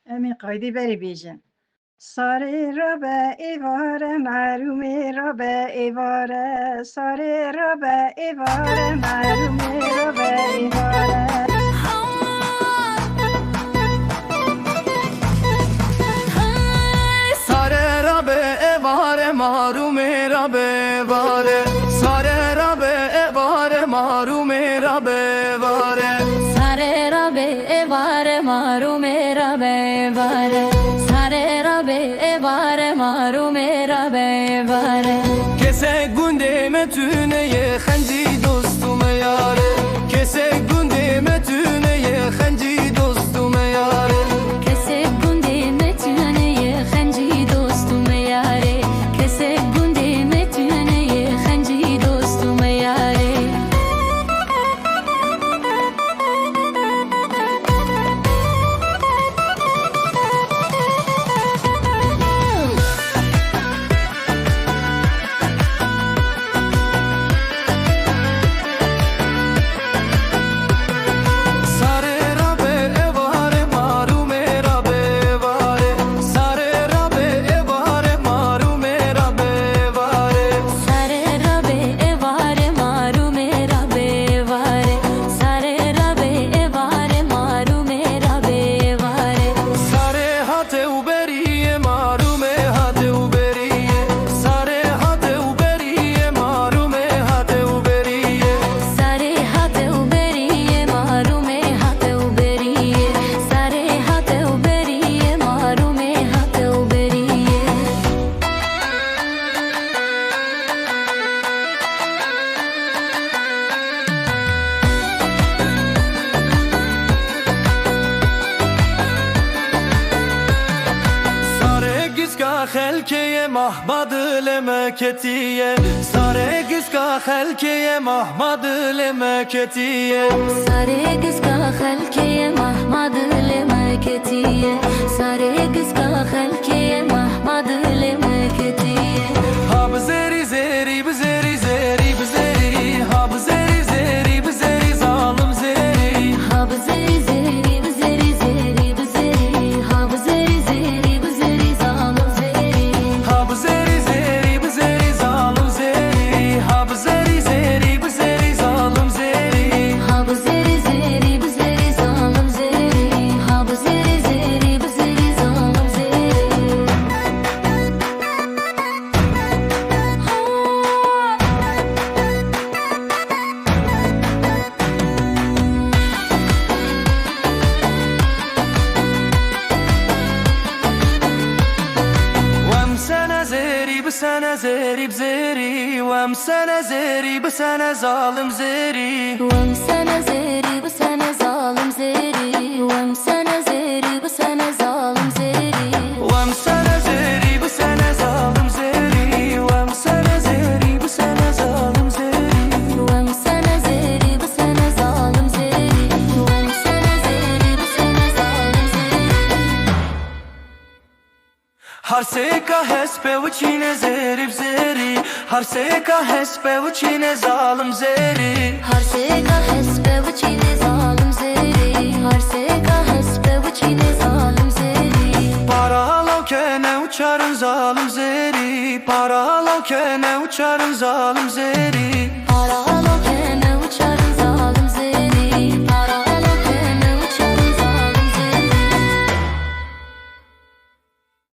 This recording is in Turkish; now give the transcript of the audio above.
Emi kaydı beri bejin. Sare rabe evare marume rabe evare. Sare rabe evare marume rabe evare. Sare rabe evare marume rabe evare. Sare rabe evare marume rabe evare. Sare rabe evare marume rabe evare. Sare rabe evare marume rabe evare. Kese gunde metüneye xenci dostume yare. Kese gunde metüneye xenci dostume yare. Kesek gundi metüneye xenci dostume yare. Kesek gundi metüneye xenci dostume yare. Sare rabe evare marume rabe evare. Sare rabe evare marume rabe evare. Sare rabe evare marume rabe evare. Sare rabe evare marume rabe evare. Sare hate uberiye marume hate uberiye. Sare hate uberiye marume hate uberiye. Sare hate uberiye marume hate uberiye. Sare hate uberiye marume hate uberiye. Sare gizka xelkeye mahmadı lemeketiye. Sare gizka xelkeye mahmadı lemeketiye. Sare gizka xelkeye mahmadı lemeketiye. Sare gizka xelkeye mahmadı lemeketiye. Ha bzeri zeri bzeri zeri bzeri. Ha bzeri zeri bzeri zalim zeri. Ha bzeri zeri bzeri zeri bzeri. Ha bzeri zeri bzeri zalim zeri. Ha bzeri zeri bzeri zalim zeri. Ha bzeri zeri bzeri zalim zeri. Ha bzeri zeri bzeri zalim zeri. Ha bzeri zeri bzeri zalim zeri. Vamsana zeri bsana zeri bzeri. Vamsana zeri bsana zalim zeri. Vam sana zeri bu sana zalim zeri. Vam sana zeri bu sana zalim zeri. Vamsana zeri bsana zalim zeri. Vamsana zeri bsana zalim zeri. Vam sana zeri bu sana zalim zeri. Vam sana zeri bu sana zalim zeri. Har seka hespe vçine zeri bzeri. Har seka hespe vçine zalim zeri. Har seka hesbe bu çine zalim zeri. Har seka hesbe bu çine zalim zeri. Para alavkene uçarın zalim zeri. Para alavkene uçarın zalim zeri.